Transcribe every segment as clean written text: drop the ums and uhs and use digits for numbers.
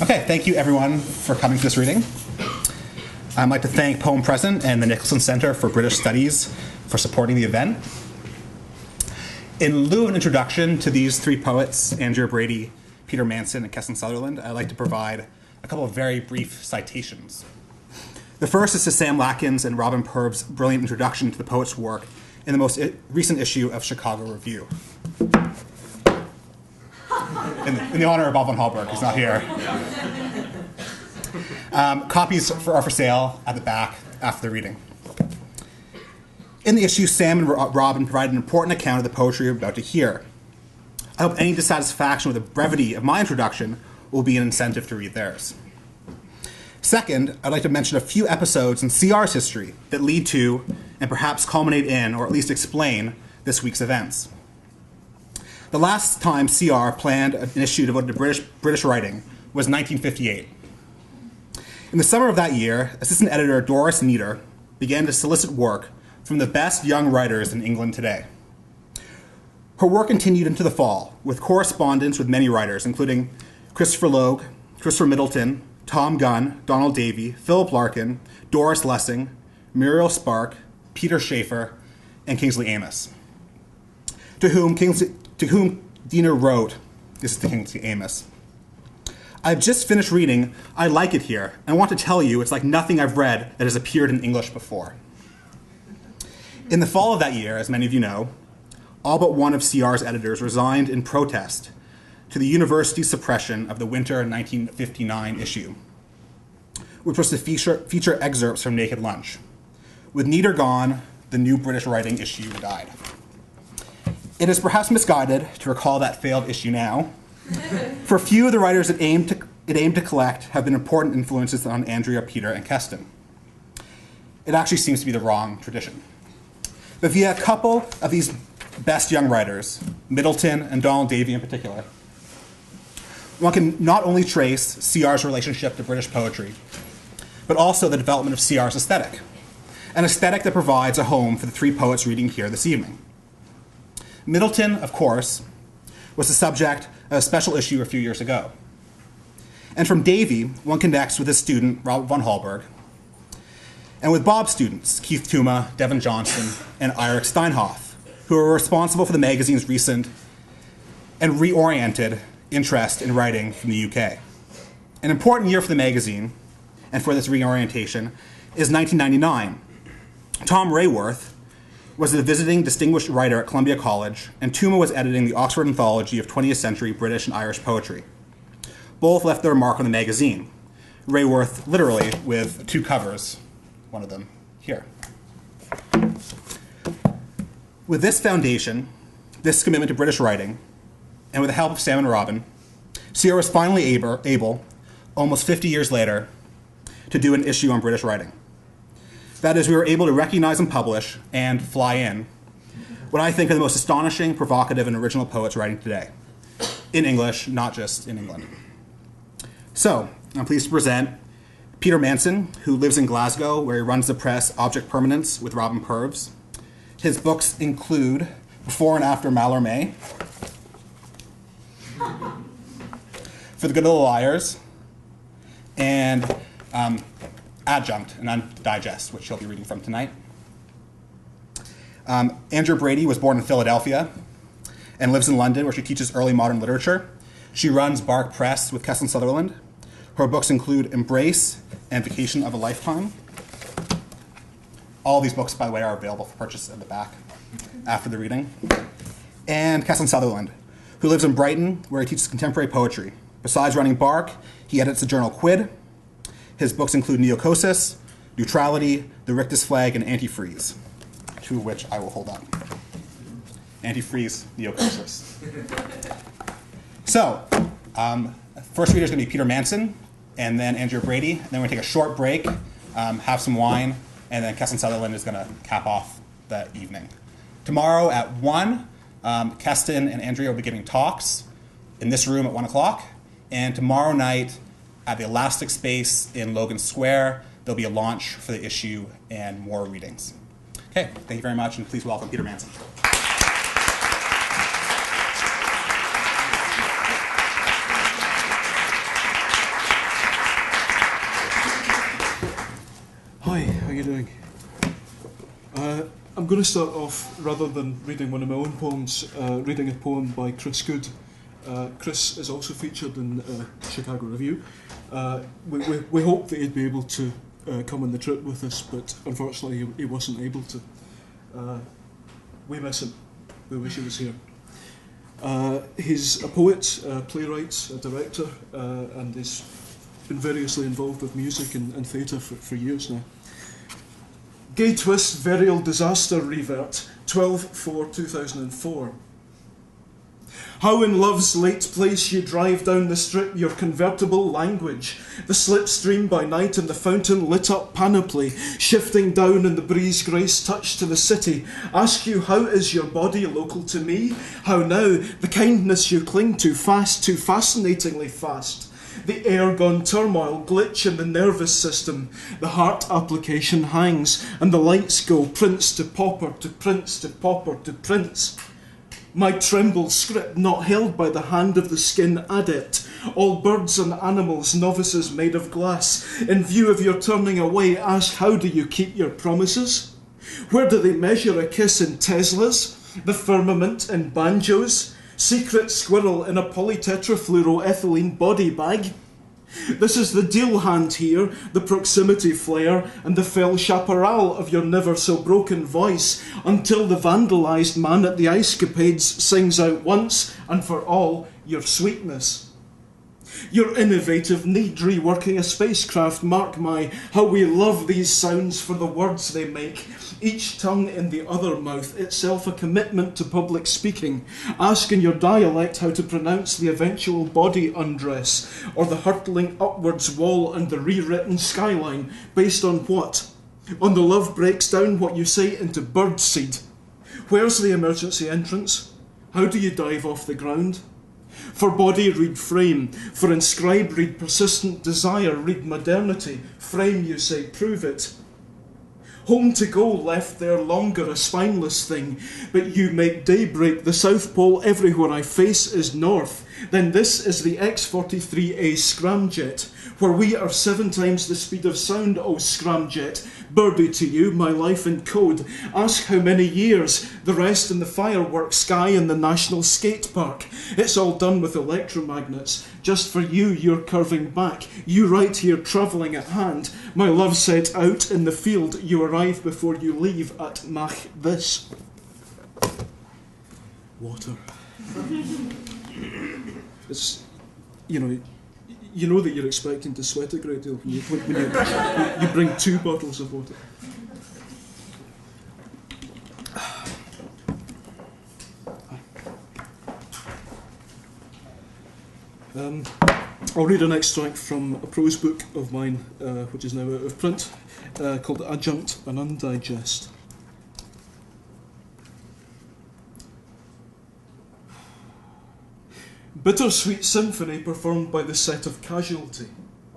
Okay, thank you everyone for coming to this reading. I'd like to thank Poem Present and the Nicholson Center for British Studies for supporting the event. In lieu of an introduction to these three poets, Andrea Brady, Peter Manson, and Keston Sutherland, I'd like to provide a couple of very brief citations. The first is to Sam Latkins and Robin Purves' brilliant introduction to the poet's work in the most recent issue of Chicago Review. In the honor of Bob von Hallberg, who's not here. Copies are for sale at the back after the reading. In the issue, Sam and Robin provide an important account of the poetry you're about to hear. I hope any dissatisfaction with the brevity of my introduction will be an incentive to read theirs. Second, I'd like to mention a few episodes in CR's history that lead to, and perhaps culminate in, or at least explain, this week's events. The last time CR planned an issue devoted to British writing was 1958. In the summer of that year, assistant editor Doris Neater began to solicit work from the best young writers in England today. Her work continued into the fall, with correspondence with many writers, including Christopher Logue, Christopher Middleton, Tom Gunn, Donald Davie, Philip Larkin, Doris Lessing, Muriel Spark, Peter Schaefer, and Kingsley Amis, to whom Dina wrote, this is to Kingsley Amis, "I've just finished reading I Like It Here, and I want to tell you it's like nothing I've read that has appeared in English before." In the fall of that year, as many of you know, all but one of CR's editors resigned in protest to the university's suppression of the winter 1959 issue, which was to feature excerpts from Naked Lunch. With Neater gone, the new British writing issue died. It is perhaps misguided to recall that failed issue now, for few of the writers it aimed to collect have been important influences on Andrea, Peter, and Keston. It actually seems to be the wrong tradition. But via a couple of these best young writers, Middleton and Donald Davie in particular, one can not only trace CR's relationship to British poetry, but also the development of CR's aesthetic, an aesthetic that provides a home for the three poets reading here this evening. Middleton, of course, was the subject of a special issue a few years ago. And from Davie, one connects with his student, Robert von Hallberg, and with Bob's students, Keith Tuma, Devin Johnson, and Eirik Steinhoff, who are responsible for the magazine's recent and reoriented interest in writing from the UK. An important year for the magazine, and for this reorientation, is 1999. Tom Rayworth was the visiting distinguished writer at Columbia College, and Tuma was editing the Oxford Anthology of 20th Century British and Irish Poetry. Both left their mark on the magazine. Rayworth, literally, with two covers, one of them here. With this foundation, this commitment to British writing, and with the help of Sam and Robin, CR was finally able, almost 50 years later, to do an issue on British writing. That is, we were able to recognize and publish, and fly in, what I think are the most astonishing, provocative, and original poets writing today. In English, not just in England. So, I'm pleased to present Peter Manson, who lives in Glasgow, where he runs the press Object Permanence with Robin Purves. His books include Before and After Mallarmé, For the Good of the Liars, and Adjunct and Undigest, which he'll be reading from tonight. Andrea Brady was born in Philadelphia and lives in London, where she teaches early modern literature. She runs Barque Press with Keston Sutherland. Her books include Embrace and Vacation of a Lifetime. All these books, by the way, are available for purchase at the back after the reading. And Keston Sutherland, who lives in Brighton, where he teaches contemporary poetry. Besides running Barque, he edits the journal Quid. His books include Neocosis, Neutrality, The Rictus Flag, and Antifreeze, two of which I will hold up. Antifreeze, Neocosis. So, first reader is going to be Peter Manson, and then Andrea Brady. And then we're going to take a short break, have some wine, and then Keston Sutherland is going to cap off the evening. Tomorrow at 1, Keston and Andrea will be giving talks in this room at 1 o'clock. And tomorrow night at the Elastic Space in Logan Square, there'll be a launch for the issue and more readings. Okay, thank you very much, and please welcome Peter Manson. Hi, how you doing? I'm going to start off, rather than reading one of my own poems, reading a poem by Chris Good. Chris is also featured in Chicago Review. We hoped that he'd be able to come on the trip with us, but unfortunately he wasn't able to. We miss him. We wish he was here. He's a poet, a playwright, a director, and he's been variously involved with music and theatre for years now. Gay Twist, Burial Disaster Revert, 12/4/2004. How in love's late place you drive down the strip your convertible language, the slipstream by night and the fountain lit up panoply, shifting down in the breeze grace touch to the city, ask you how is your body local to me, how now the kindness you cling to fast, too fascinatingly fast. The air gone turmoil, glitch in the nervous system. The heart application hangs, and the lights go prince to pauper, to prince to pauper, to prince. My tremble script not held by the hand of the skin adept. All birds and animals, novices made of glass. In view of your turning away, ask how do you keep your promises? Where do they measure a kiss in Teslas? The firmament in banjos? Secret squirrel in a polytetrafluoroethylene body bag? This is the deal hand here, the proximity flare, and the fell chaparral of your never so broken voice, until the vandalised man at the Icecapades sings out once and for all your sweetness. Your innovative need reworking a spacecraft, mark my, how we love these sounds for the words they make. Each tongue in the other mouth, itself a commitment to public speaking. Ask in your dialect how to pronounce the eventual body undress, or the hurtling upwards wall and the rewritten skyline, based on what? On the love breaks down what you say into birdseed. Where's the emergency entrance? How do you dive off the ground? For body, read frame. For inscribe, read persistent desire. Read modernity. Frame, you say, prove it. Home to go, left there longer, a spineless thing. But you make daybreak, the South Pole everywhere I face is north. Then this is the X-43A scramjet, where we are 7 times the speed of sound, oh scramjet. Birdie to you, my life in code. Ask how many years, the rest in the fireworks sky in the National Skate Park. It's all done with electromagnets. Just for you, you're curving back. You right here travelling at hand. My love set out in the field. You arrive before you leave at Mach this. Water. It's, you know that you're expecting to sweat a great deal when you bring 2 bottles of water. I'll read an extract from a prose book of mine, which is now out of print, called Adjunct and Undigest. Bittersweet symphony performed by the set of Casualty.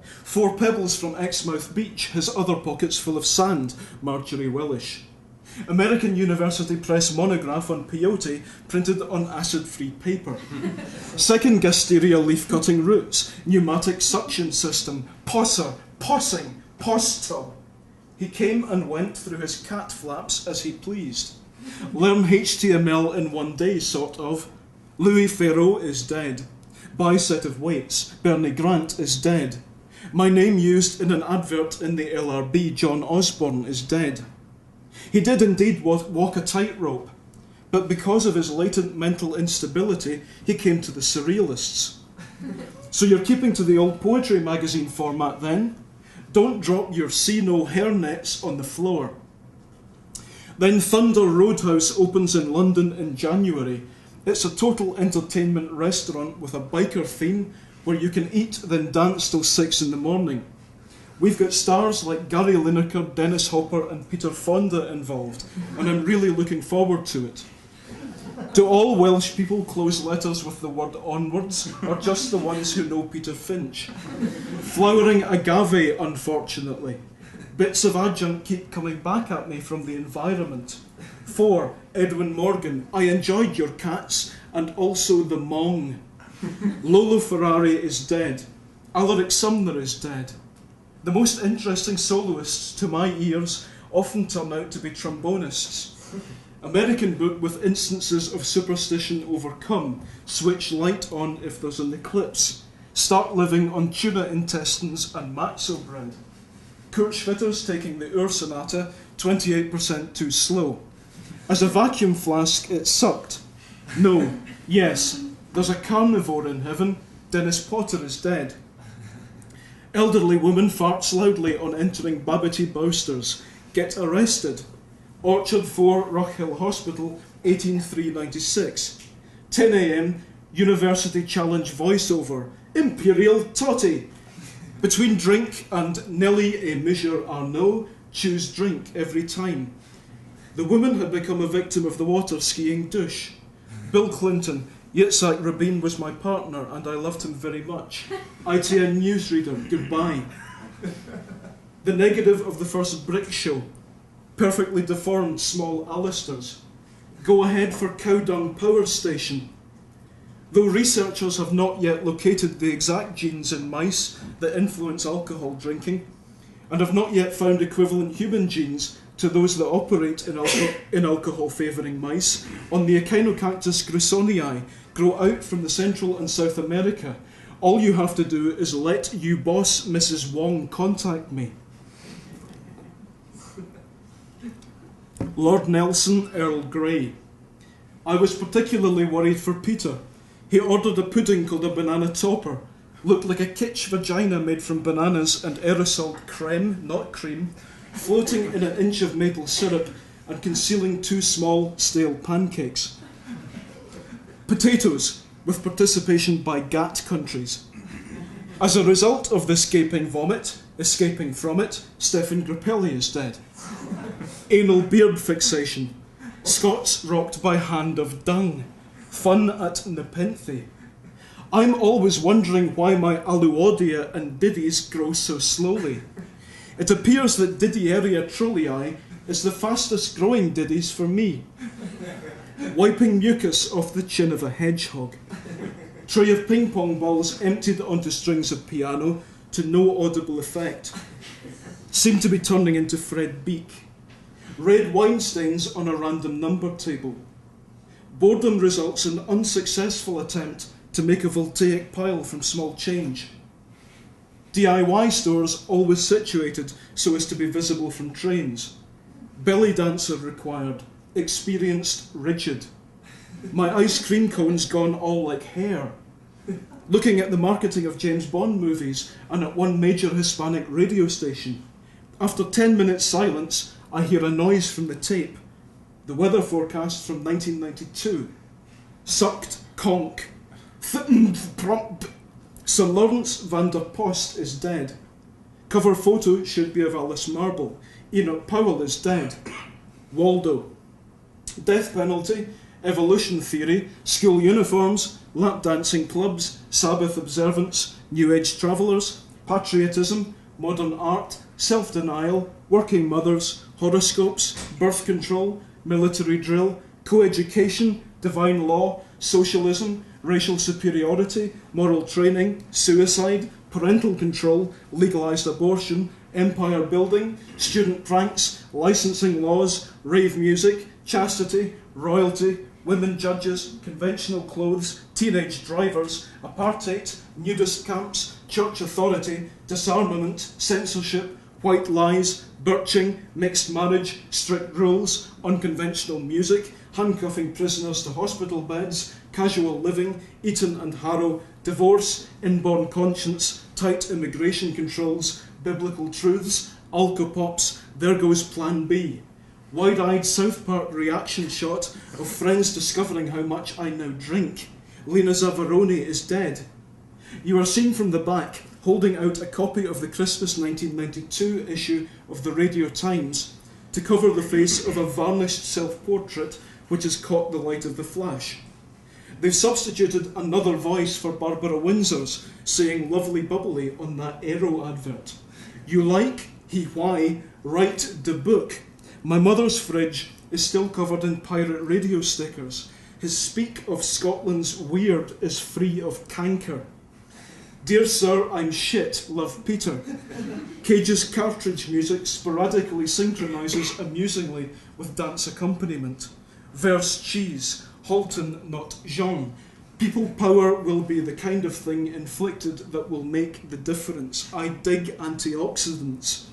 4 pebbles from Exmouth Beach, his other pockets full of sand, Marjorie Wellish. American University Press monograph on peyote printed on acid-free paper. Second Gasteria leaf-cutting roots, pneumatic suction system, posser, possing, pos tub. He came and went through his cat flaps as he pleased. Learn HTML in 1 day, sort of. Louis Ferreau is dead. By set of weights, Bernie Grant is dead. My name used in an advert in the LRB, John Osborne, is dead. He did indeed walk a tightrope, but because of his latent mental instability, he came to the surrealists. So you're keeping to the old poetry magazine format then? Don't drop your see-no hairnets on the floor. Then Thunder Roadhouse opens in London in January. It's a total entertainment restaurant with a biker theme where you can eat then dance till 6 in the morning. We've got stars like Gary Lineker, Dennis Hopper and Peter Fonda involved, and I'm really looking forward to it. Do all Welsh people close letters with the word onwards, or just the ones who know Peter Finch? Flowering agave, unfortunately. Bits of Adjunct keep coming back at me from the environment. 4. Edwin Morgan, I enjoyed your cats, and also the Mong. Lolo Ferrari is dead. Alaric Sumner is dead. The most interesting soloists, to my ears, often turn out to be trombonists. American book with instances of superstition overcome. Switch light on if there's an eclipse. Start living on tuna intestines and matzo bread. Kurtzschwitters taking the Ur Sonata, 28% too slow. As a vacuum flask, it sucked. No, yes, there's a carnivore in heaven. Dennis Potter is dead. Elderly woman farts loudly on entering Babbitty Bousters. Get arrested. Orchard 4, Rockhill Hospital, 18396. 10 a.m, University Challenge voiceover. Imperial Totty. Between drink and Nelly et Monsieur Arnaud, choose drink every time. The woman had become a victim of the water skiing douche. Bill Clinton, Yitzhak Rabin was my partner and I loved him very much. ITN newsreader, goodbye. The negative of the first brick show. Perfectly deformed small Alistairs. Go ahead for cow dung power station. Though researchers have not yet located the exact genes in mice that influence alcohol drinking, and have not yet found equivalent human genes to those that operate in alcohol-favouring mice, on the Echinocactus grissonii grow out from the Central and South America. All you have to do is let you boss Mrs. Wong contact me. Lord Nelson, Earl Grey. I was particularly worried for Peter. He ordered a pudding called a banana topper. Looked like a kitsch vagina made from bananas and aerosol creme, not cream, floating in an inch of maple syrup and concealing 2 small, stale pancakes. Potatoes, with participation by GATT countries. As a result of this gaping vomit, escaping from it, Stephen Grappelli is dead. Anal beard fixation. Scots rocked by hand of dung. Fun at Nepenthe. I'm always wondering why my Aluodia and Diddies grow so slowly. It appears that Didieria trolii is the fastest growing Diddies for me. Wiping mucus off the chin of a hedgehog. Tray of ping pong balls emptied onto strings of piano to no audible effect. Seem to be turning into Fred Beak. Red wine stains on a random number table. Boredom results in unsuccessful attempt to make a voltaic pile from small change. DIY stores always situated so as to be visible from trains. Belly dancer required. Experienced rigid. My ice cream cone's gone all like hair. Looking at the marketing of James Bond movies and at one major Hispanic radio station. After 10 minutes silence, I hear a noise from the tape. The weather forecast from 1992. Sucked conch. Sir Lawrence van der Post is dead. Cover photo should be of Alice Marble. Enoch Powell is dead. Waldo. Death penalty, evolution theory, school uniforms, lap dancing clubs, Sabbath observance, New Age travellers, patriotism, modern art, self-denial, working mothers, horoscopes, birth control, military drill, co-education, divine law, socialism, racial superiority, moral training, suicide, parental control, legalised abortion, empire building, student pranks, licensing laws, rave music, chastity, royalty, women judges, conventional clothes, teenage drivers, apartheid, nudist camps, church authority, disarmament, censorship, white lies, birching, mixed marriage, strict rules, unconventional music, handcuffing prisoners to hospital beds, casual living, Eton and Harrow, divorce, inborn conscience, tight immigration controls, biblical truths, alcopops, there goes Plan B. Wide-eyed South Park reaction shot of friends discovering how much I now drink. Lena Zavaroni is dead. You are seen from the back, holding out a copy of the Christmas 1992 issue of the Radio Times to cover the face of a varnished self-portrait which has caught the light of the flash. They've substituted another voice for Barbara Windsor's, saying lovely bubbly on that Aero advert. You like? He why? Write the book. My mother's fridge is still covered in pirate radio stickers. His speak of Scotland's weird is free of canker. Dear Sir, I'm shit, love Peter. Cage's cartridge music sporadically synchronises amusingly with dance accompaniment. Verse cheese, Halton, not Jean. People power will be the kind of thing inflicted that will make the difference. I dig antioxidants.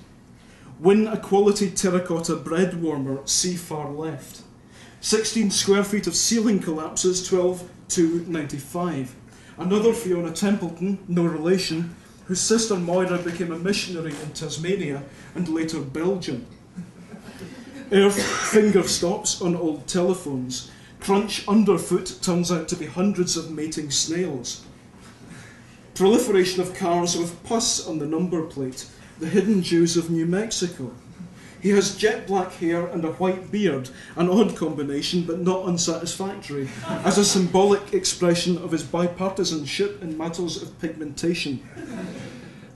Win a quality terracotta bread warmer, see far left. 16 square feet of ceiling collapses, 12,295. Another Fiona Templeton, no relation, whose sister Moira became a missionary in Tasmania and later Belgium. Earth finger stops on old telephones. Crunch underfoot turns out to be hundreds of mating snails. Proliferation of cars with pus on the number plate. The hidden Jews of New Mexico. He has jet black hair and a white beard, an odd combination but not unsatisfactory, as a symbolic expression of his bipartisanship in matters of pigmentation.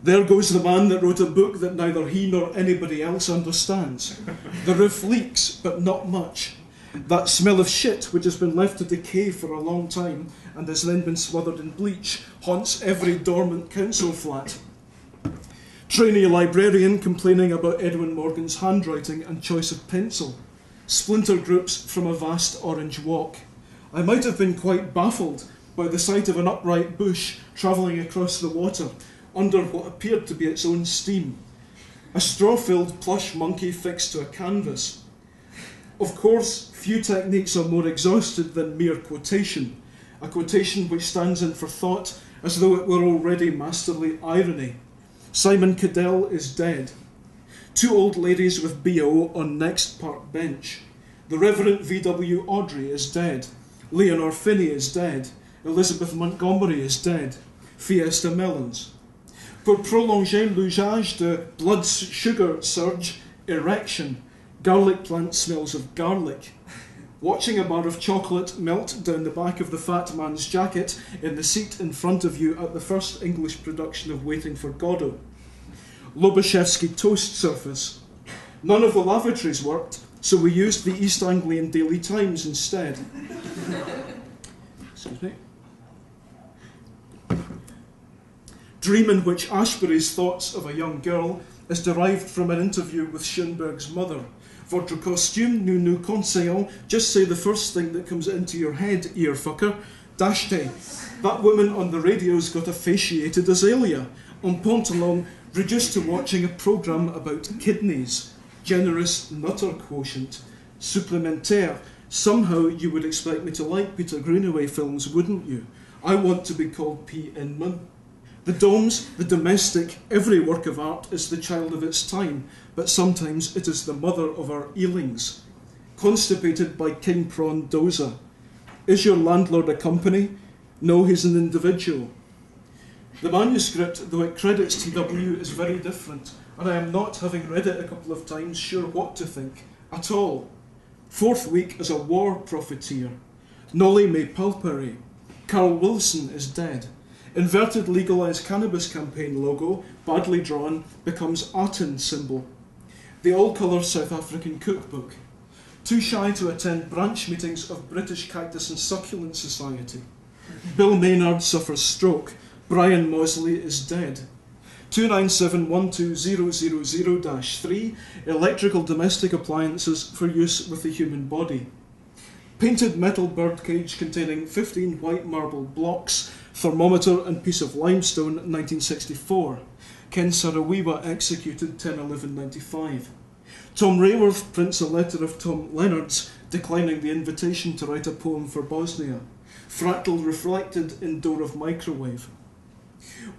There goes the man that wrote a book that neither he nor anybody else understands. The roof leaks, but not much. That smell of shit, which has been left to decay for a long time and has then been smothered in bleach, haunts every dormant council flat. Trainee librarian complaining about Edwin Morgan's handwriting and choice of pencil. Splinter groups from a vast orange walk. I might have been quite baffled by the sight of an upright bush travelling across the water under what appeared to be its own steam. A straw-filled plush monkey fixed to a canvas. Of course, few techniques are more exhausted than mere quotation, a quotation which stands in for thought as though it were already masterly irony. Simon Cadell is dead. 2 old ladies with BO on next park bench. The Reverend V.W. Audrey is dead. Leonor Finney is dead. Elizabeth Montgomery is dead. Fiesta Melons. Pour prolonger l'usage de blood sugar surge, erection. Garlic plant smells of garlic. Watching a bar of chocolate melt down the back of the fat man's jacket in the seat in front of you at the first English production of Waiting for Godot. Lobachevsky toast surface. None of the lavatories worked, so we used the East Anglian Daily Times instead. Excuse me. Dream in which Ashbery's thoughts of a young girl is derived from an interview with Schoenberg's mother. Votre costume, nous conseillons, just say the first thing that comes into your head, earfucker. Dashte. That woman on the radio's got a fasciated azalea. En pantalon, reduced to watching a programme about kidneys. Generous nutter quotient. Supplementaire. Somehow you would expect me to like Peter Greenaway films, wouldn't you? I want to be called P. Inman. The domes, the domestic, every work of art is the child of its time, but sometimes it is the mother of our eelings. Constipated by King Prawn Doza. Is your landlord a company? No, he's an individual. The manuscript, though it credits TW, is very different, and I am not, having read it a couple of times, sure what to think, at all. 4th week as a war profiteer. Nolly me palpere. Carl Wilson is dead. Inverted legalised cannabis campaign logo, badly drawn, becomes Aten symbol. The all-colour South African cookbook. Too shy to attend branch meetings of British Cactus and Succulent Society. Bill Maynard suffers stroke. Brian Mosley is dead. 297-12000-3, electrical domestic appliances for use with the human body. Painted metal birdcage containing 15 white marble blocks, thermometer and piece of limestone, 1964. Ken Sarawiwa executed 10/11/95. Tom Rayworth prints a letter of Tom Leonard's declining the invitation to write a poem for Bosnia. Fractal reflected in door of microwave.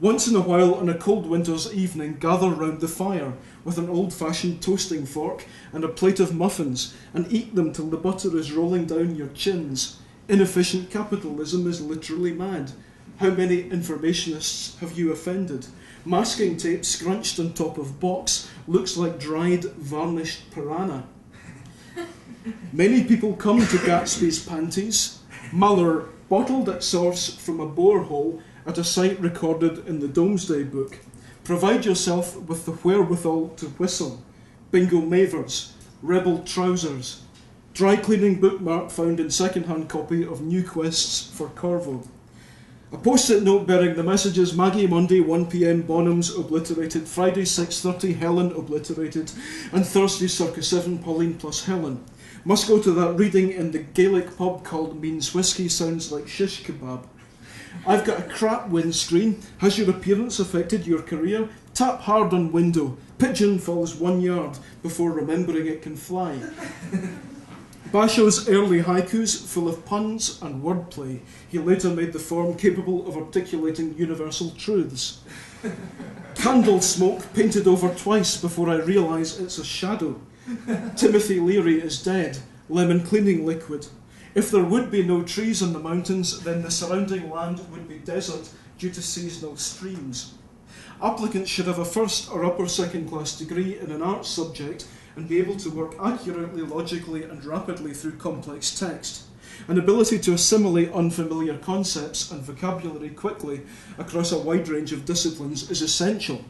Once in a while on a cold winter's evening, gather round the fire with an old-fashioned toasting fork and a plate of muffins and eat them till the butter is rolling down your chins. Inefficient capitalism is literally mad. How many informationists have you offended? Masking tape scrunched on top of box looks like dried, varnished piranha. Many people come to Gatsby's panties. Muller bottled at source from a borehole at a site recorded in the Domesday Book. Provide yourself with the wherewithal to whistle. Bingo Mavers, Rebel Trousers. Dry cleaning bookmark found in second-hand copy of New Quests for Corvo. A post-it note bearing the messages Maggie Monday 1 p.m. Bonhams obliterated, Friday 6:30 Helen obliterated, and Thursday circa 7 Pauline plus Helen. Must go to that reading in the Gaelic pub called Means Whiskey Sounds Like Shish Kebab. I've got a crap windscreen. Has your appearance affected your career? Tap hard on window. Pigeon falls 1 yard before remembering it can fly. Basho's early haikus, full of puns and wordplay. He later made the form capable of articulating universal truths. Candle smoke painted over twice before I realise it's a shadow. Timothy Leary is dead. Lemon cleaning liquid. If there would be no trees on the mountains, then the surrounding land would be desert due to seasonal streams. Applicants should have a first or upper second class degree in an arts subject and be able to work accurately, logically and rapidly through complex text. An ability to assimilate unfamiliar concepts and vocabulary quickly across a wide range of disciplines is essential.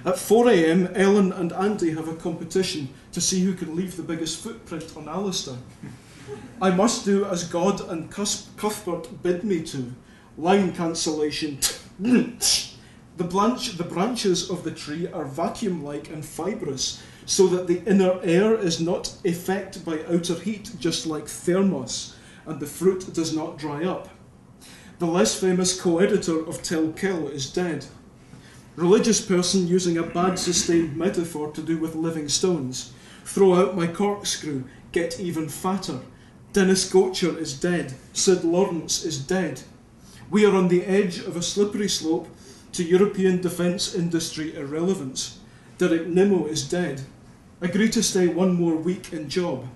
At 4 a.m, Ellen and Andy have a competition to see who can leave the biggest footprint on Alistair. I must do as God and Cuthbert bid me to. Line cancellation. The branches of the tree are vacuum-like and fibrous, so that the inner air is not affected by outer heat, just like thermos, and the fruit does not dry up. The less famous co-editor of Tell Kill is dead. Religious person using a bad sustained metaphor to do with living stones. Throw out my corkscrew, get even fatter. Dennis Gocher is dead. Sid Lawrence is dead. We are on the edge of a slippery slope to European defence industry irrelevance. Derek Nimmo is dead. Agree to stay 1 more week in job.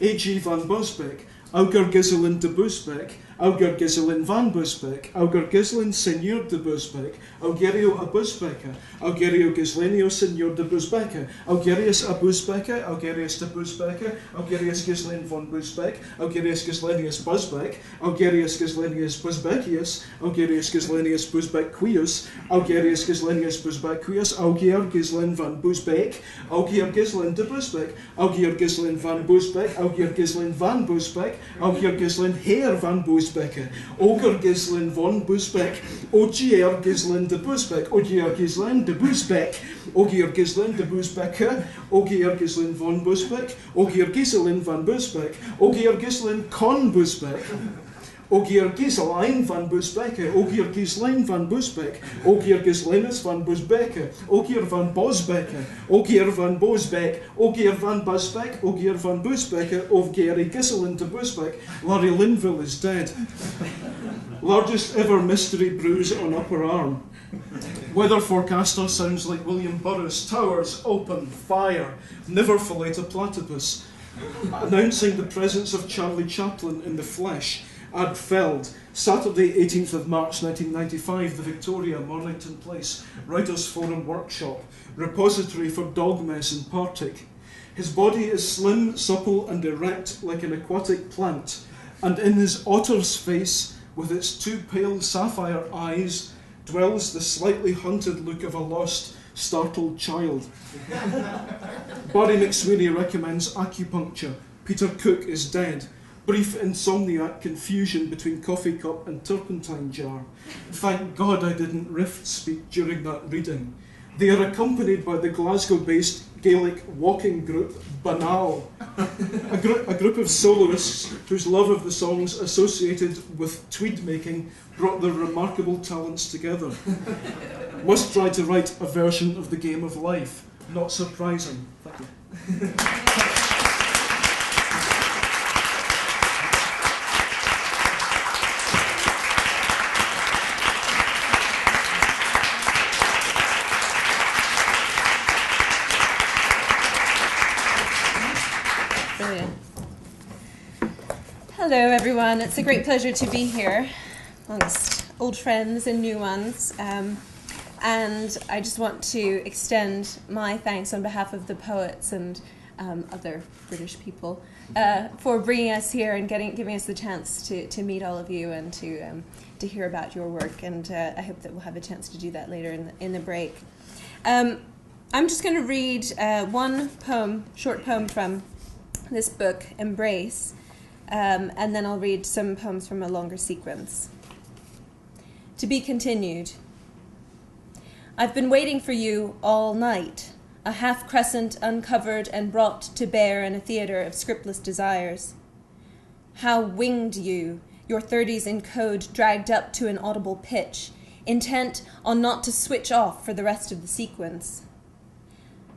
A.G. van Busbeck, Auger Giselin de Busbeck, Auger Giselin van Busbeck, Auger Giselin Seigneur de Busbeck, Augerio a Busbecca, Augerio Gislenio Seigneur de Busbecca, Augerius a Busbecca, Augerius de Busbecca, Augerius Gislin von Busbeck, Augerius Gislenius Busbeck, Augerius Gislenius Busbeckius, Augerius Gislenius Busbecquius, Augerius Gislenius Busbecquius, Augier Gislin van Busbeck, Augier Gislin de Busbeck, Augier Gislin van Busbeck, Augier Gislin van Busbeck, Augier Gislin Heer van Busbecke, Oger Gislin von Busbeck, Ogier Gislin de Busbeck, Ogier Gislin de Busbeck, Ogier Gislin de Busbecke, Ogier Gislin von Busbeck, Ogier Giselin van Busbeck, Ogier Gislin con Busbeck, Ogier Giselin van Busbecke, Ogier Gislin van Busbeck, Ogier Gislinus van Busbecke, Ogier van Bosbecke, Ogier van Bosbeck, Ogier van Busbeck, Ogier van Busbecke, Ogier Giselin de Busbeck. Larry Linville is dead. Largest ever mystery bruise on upper arm. Weather forecaster sounds like William Burroughs. Towers open, fire, never fillet a platypus. Announcing the presence of Charlie Chaplin in the flesh. Ad Feld, Saturday 18th of March 1995, the Victoria, Mornington Place, Writers' Forum Workshop, repository for dog mess in Partick. His body is slim, supple and erect like an aquatic plant, and in his otter's face, with its 2 pale sapphire eyes, dwells the slightly hunted look of a lost, startled child. Barry McSweeney recommends acupuncture. Peter Cook is dead. Brief insomniac confusion between coffee cup and turpentine jar. Thank God I didn't rift speak during that reading. They are accompanied by the Glasgow-based Gaelic walking group Banal, a group of soloists whose love of the songs associated with tweed making brought their remarkable talents together. Must try to write a version of the Game of Life. Not surprising. Thank you. Hello everyone, it's a great pleasure to be here amongst old friends and new ones, and I just want to extend my thanks on behalf of the poets and other British people for bringing us here and giving us the chance to meet all of you and to hear about your work, and I hope that we'll have a chance to do that later in the break. I'm just going to read one short poem from this book, Embrace, and then I'll read some poems from a longer sequence. To be continued. I've been waiting for you all night, a half-crescent uncovered and brought to bear in a theatre of scriptless desires. How winged you, your 30s in code dragged up to an audible pitch, intent on not to switch off for the rest of the sequence.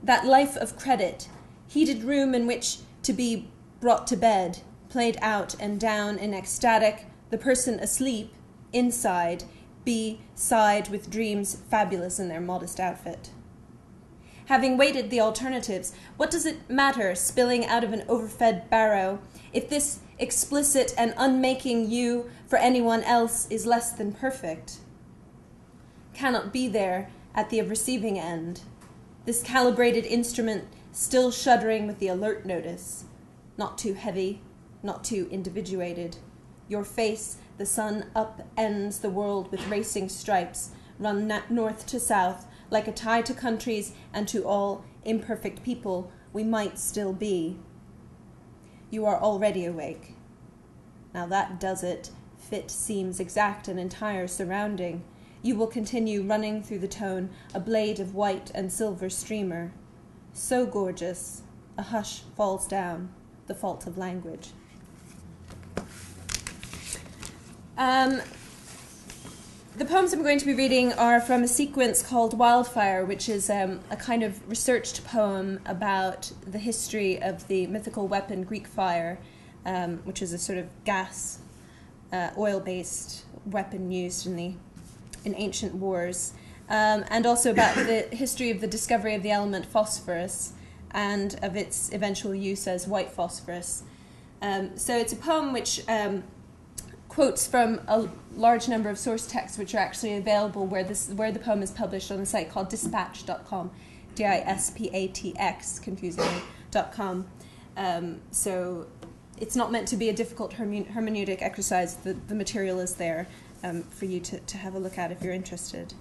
That life of credit, heated room in which to be brought to bed, played out and down in ecstatic, the person asleep, inside, be side with dreams fabulous in their modest outfit. Having weighted the alternatives, what does it matter spilling out of an overfed barrow if this explicit and unmaking you for anyone else is less than perfect? Cannot be there at the receiving end. This calibrated instrument still shuddering with the alert notice. Not too heavy, not too individuated. Your face, the sun upends the world with racing stripes, run north to south, like a tie to countries and to all imperfect people we might still be. You are already awake. Now that does it. Fit seems exact and entire surrounding. You will continue running through the tone, a blade of white and silver streamer. So gorgeous, a hush falls down, the fault of language. The poems I'm going to be reading are from a sequence called Wildfire, which is a kind of researched poem about the history of the mythical weapon Greek fire, which is a sort of gas, oil-based weapon used in ancient wars, and also about the history of the discovery of the element phosphorus and of its eventual use as white phosphorus. So it's a poem which quotes from a large number of source texts which are actually available where the poem is published on a site called dispatch.com, dispatx, confusingly, .com. So it's not meant to be a difficult hermeneutic exercise. The material is there for you to have a look at if you're interested.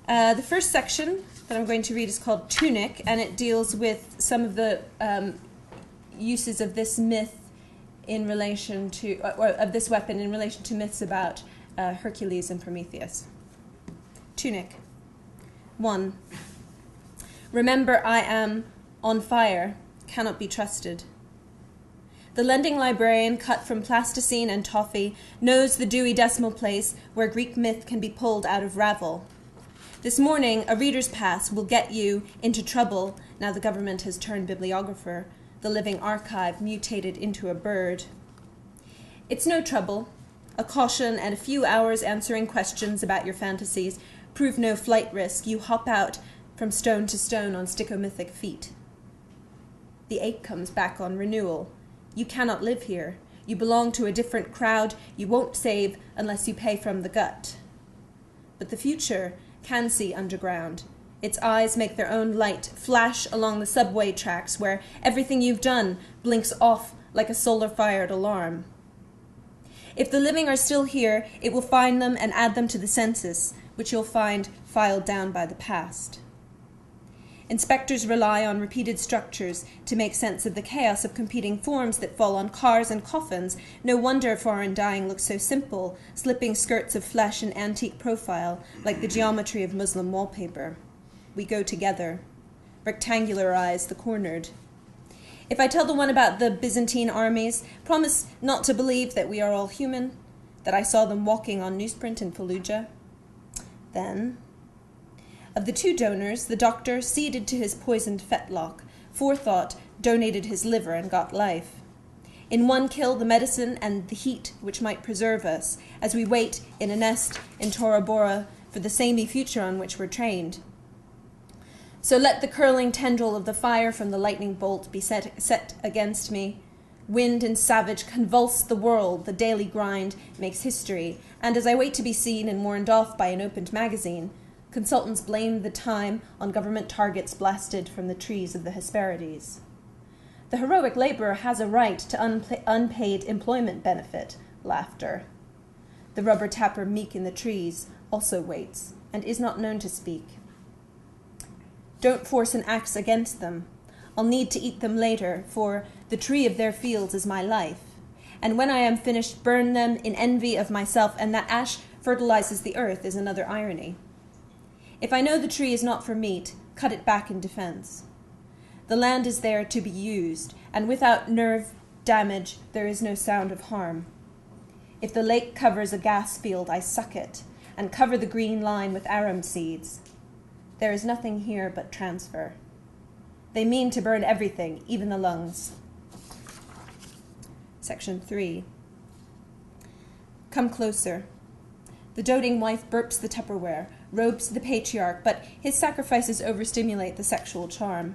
The first section that I'm going to read is called Tunic, and it deals with some of the uses of this myth in relation to, or of this weapon in relation to myths about Hercules and Prometheus. Tunic. 1. Remember, I am on fire, cannot be trusted. The lending librarian, cut from plasticine and toffee, knows the dewy decimal place where Greek myth can be pulled out of ravel. This morning, a reader's pass will get you into trouble now the government has turned bibliographer, the living archive mutated into a bird. It's no trouble. A caution and a few hours answering questions about your fantasies prove no flight risk. You hop out from stone to stone on stickomythic feet. The ache comes back on renewal. You cannot live here. You belong to a different crowd. You won't save unless you pay from the gut. But the future can see underground. Its eyes make their own light flash along the subway tracks where everything you've done blinks off like a solar-fired alarm. If the living are still here, it will find them and add them to the census, which you'll find filed down by the past. Inspectors rely on repeated structures to make sense of the chaos of competing forms that fall on cars and coffins. No wonder foreign dyeing looks so simple, slipping skirts of flesh in antique profile, like the geometry of Muslim wallpaper. We go together, rectangularize the cornered. If I tell the one about the Byzantine armies, promise not to believe that we are all human, that I saw them walking on newsprint in Fallujah. Then, of the 2 donors, the doctor ceded to his poisoned fetlock, forethought donated his liver and got life. In one kill, the medicine and the heat which might preserve us, as we wait in a nest in Tora Bora for the samey future on which we're trained. So let the curling tendril of the fire from the lightning bolt be set against me. Wind and savage convulse the world, the daily grind makes history, and as I wait to be seen and warned off by an opened magazine, consultants blame the time on government targets blasted from the trees of the Hesperides. The heroic laborer has a right to unpaid employment benefit, laughter. The rubber tapper meek in the trees also waits, and is not known to speak. Don't force an axe against them. I'll need to eat them later, for the tree of their fields is my life. And when I am finished, burn them in envy of myself, and that ash fertilizes the earth is another irony. If I know the tree is not for meat, cut it back in defense. The land is there to be used, and without nerve damage, there is no sound of harm. If the lake covers a gas field, I suck it, and cover the green line with arum seeds. There is nothing here but transfer. They mean to burn everything, even the lungs. Section 3. Come closer. The doting wife burps the Tupperware, robes the patriarch, but his sacrifices overstimulate the sexual charm.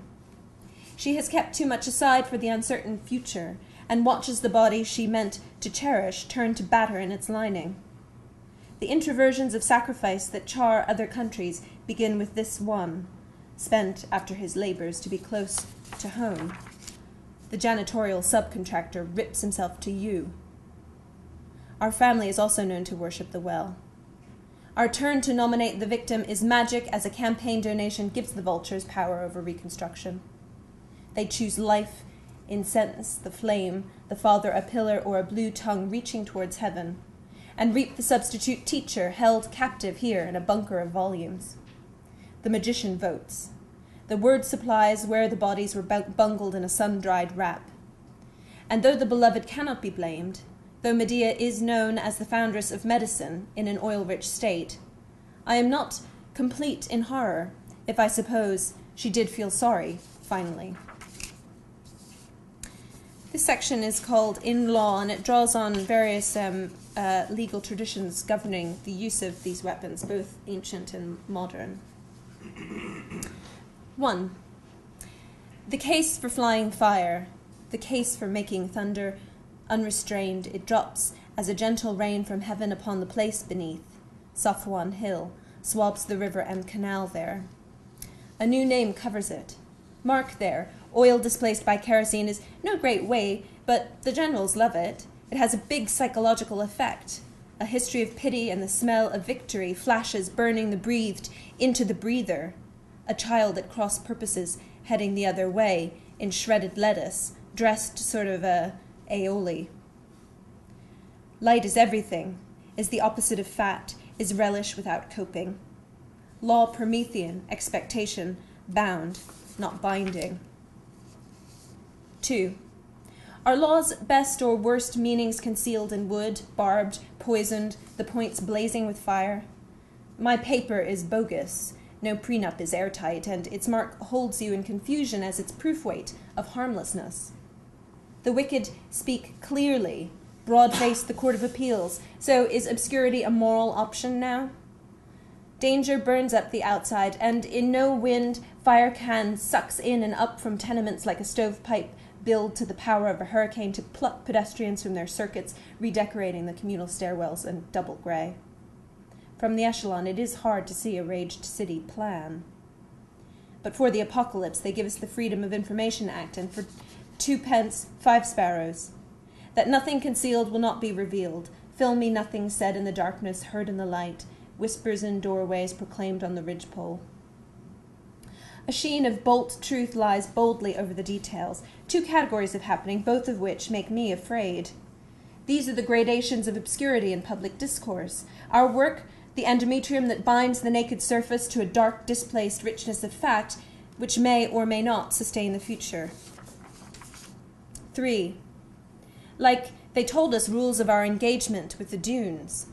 She has kept too much aside for the uncertain future, and watches the body she meant to cherish turn to batter in its lining. The introversions of sacrifice that char other countries begin with this one, spent after his labors to be close to home. The janitorial subcontractor rips himself to you. Our family is also known to worship the well. Our turn to nominate the victim is magic as a campaign donation gives the vultures power over reconstruction. They choose life, incense, the flame, the father a pillar or a blue tongue reaching towards heaven, and reap the substitute teacher held captive here in a bunker of volumes. The magician votes. The word supplies where the bodies were bungled in a sun-dried wrap. And though the beloved cannot be blamed, though Medea is known as the foundress of medicine in an oil-rich state, I am not complete in horror if I suppose she did feel sorry, finally. This section is called In Law, and it draws on various legal traditions governing the use of these weapons, both ancient and modern. 1. The case for flying fire, the case for making thunder. Unrestrained, it drops as a gentle rain from heaven upon the place beneath. Safwan Hill swabs the river and canal there. A new name covers it. Mark there, oil displaced by kerosene is no great way, but the generals love it. It has a big psychological effect. A history of pity and the smell of victory flashes burning the breathed into the breather. A child at cross purposes heading the other way in shredded lettuce, dressed sort of aioli. Light is everything, is the opposite of fat, is relish without coping. Law Promethean, expectation, bound, not binding. 2. Are laws best or worst meanings concealed in wood, barbed, poisoned, the points blazing with fire? My paper is bogus, no prenup is airtight, and its mark holds you in confusion as its proof weight of harmlessness. The wicked speak clearly, broad-faced the Court of Appeals, so is obscurity a moral option now? Danger burns up the outside, and in no wind, fire can sucks in and up from tenements like a stovepipe billed to the power of a hurricane to pluck pedestrians from their circuits, redecorating the communal stairwells in double grey. From the echelon, it is hard to see a raged city plan. But for the apocalypse, they give us the Freedom of Information Act, and for 2 pence, 5 sparrows. That nothing concealed will not be revealed. Filmy nothing said in the darkness, heard in the light. Whispers in doorways proclaimed on the ridgepole. A sheen of bolt truth lies boldly over the details. 2 categories of happening, both of which make me afraid. These are the gradations of obscurity in public discourse. Our work, the endometrium that binds the naked surface to a dark, displaced richness of fact, which may or may not sustain the future. 3. Like they told us rules of our engagement with the dunes.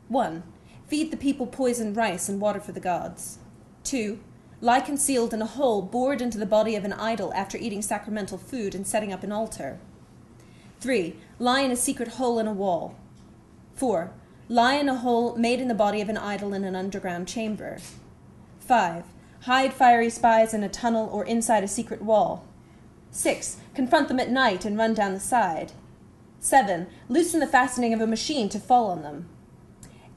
1. Feed the people poisoned rice and water for the gods. 2. Lie concealed in a hole bored into the body of an idol after eating sacramental food and setting up an altar. 3. Lie in a secret hole in a wall. 4. Lie in a hole made in the body of an idol in an underground chamber. 5. Hide fiery spies in a tunnel or inside a secret wall. 6. Confront them at night and run down the side. 7. Loosen the fastening of a machine to fall on them.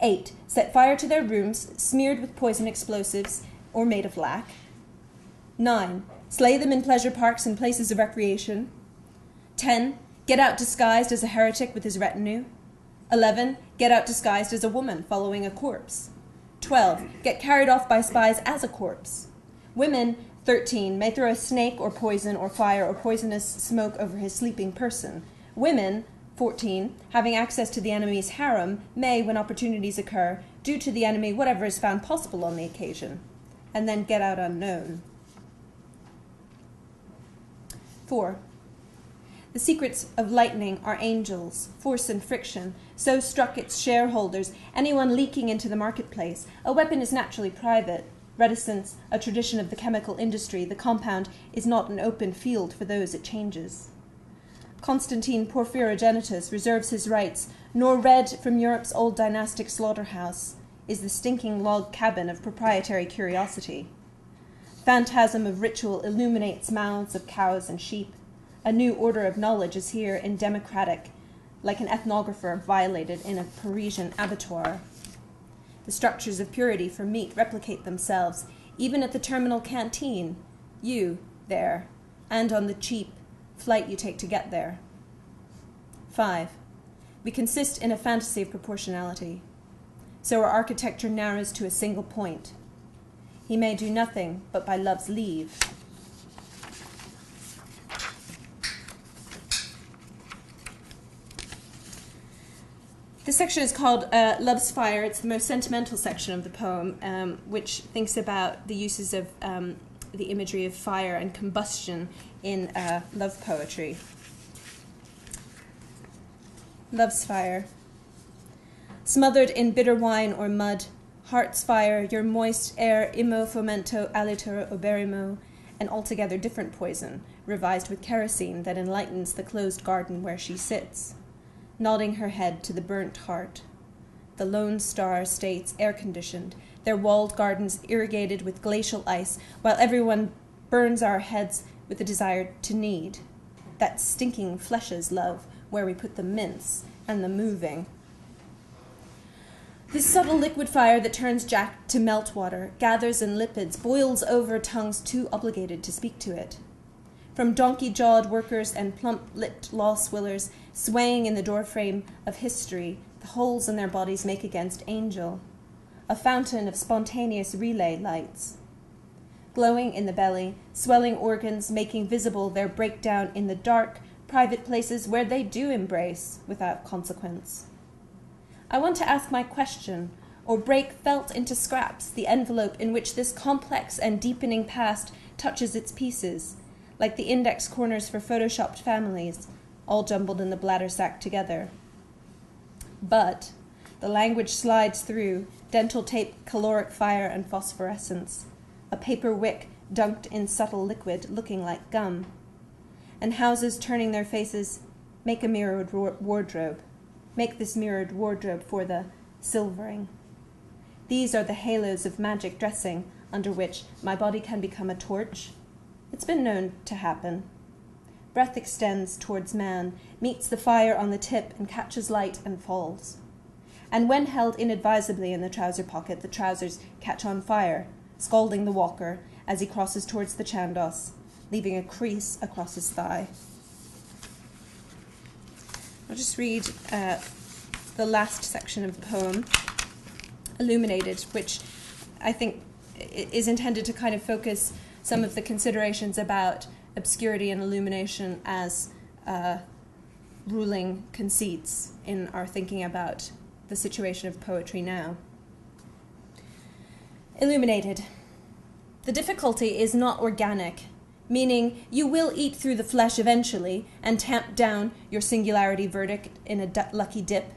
8. Set fire to their rooms, smeared with poison explosives, or made of lac. 9. Slay them in pleasure parks and places of recreation. 10. Get out disguised as a heretic with his retinue. 11. Get out disguised as a woman following a corpse. 12. Get carried off by spies as a corpse. Women, 13, may throw a snake or poison or fire or poisonous smoke over his sleeping person. Women, 14, having access to the enemy's harem, may, when opportunities occur, do to the enemy whatever is found possible on the occasion, and then get out unknown. 4. The secrets of lightning are angels, force and friction. So struck its shareholders, anyone leaking into the marketplace. A weapon is naturally private. Reticence, a tradition of the chemical industry. The compound is not an open field for those it changes. Constantine Porphyrogenitus reserves his rights, nor read from Europe's old dynastic slaughterhouse is the stinking log cabin of proprietary curiosity. Phantasm of ritual illuminates mouths of cows and sheep. A new order of knowledge is here in democratic, like an ethnographer violated in a Parisian abattoir. The structures of purity for meat replicate themselves, even at the terminal canteen, you there, and on the cheap flight you take to get there. 5. We consist in a fantasy of proportionality. So our architecture narrows to a single point. He may do nothing but by love's leave. This section is called Love's Fire. It's the most sentimental section of the poem, which thinks about the uses of the imagery of fire and combustion in love poetry. Love's Fire. Smothered in bitter wine or mud, heart's fire, your moist air, imo fomento alitur oberimo, an altogether different poison, revised with kerosene that enlightens the closed garden where she sits, nodding her head to the burnt heart. The Lone Star states air-conditioned, their walled gardens irrigated with glacial ice, while everyone burns our heads with the desire to need. That stinking fleshes love, where we put the mince and the moving. This subtle liquid fire that turns Jack to meltwater, gathers in lipids, boils over tongues too obligated to speak to it. From donkey-jawed workers and plump-lipped law-swillers, swaying in the doorframe of history, the holes in their bodies make against angel. A fountain of spontaneous relay lights. Glowing in the belly, swelling organs making visible their breakdown in the dark, private places where they do embrace without consequence. I want to ask my question, or break felt into scraps the envelope in which this complex and deepening past touches its pieces, like the index corners for photoshopped families, all jumbled in the bladder sack together. But the language slides through, dental tape, caloric fire, and phosphorescence, a paper wick dunked in subtle liquid looking like gum, and houses turning their faces, make a mirrored wardrobe. Make this mirrored wardrobe for the silvering. These are the halos of magic dressing under which my body can become a torch. It's been known to happen. Breath extends towards man, meets the fire on the tip and catches light and falls. And when held inadvisably in the trouser pocket, the trousers catch on fire, scalding the walker as he crosses towards the Chandos, leaving a crease across his thigh. I'll just read the last section of the poem, Illuminated, which I think is intended to kind of focus some of the considerations about obscurity and illumination as ruling conceits in our thinking about the situation of poetry now. Illuminated. The difficulty is not organic, meaning you will eat through the flesh eventually and tamp down your singularity verdict in a lucky dip.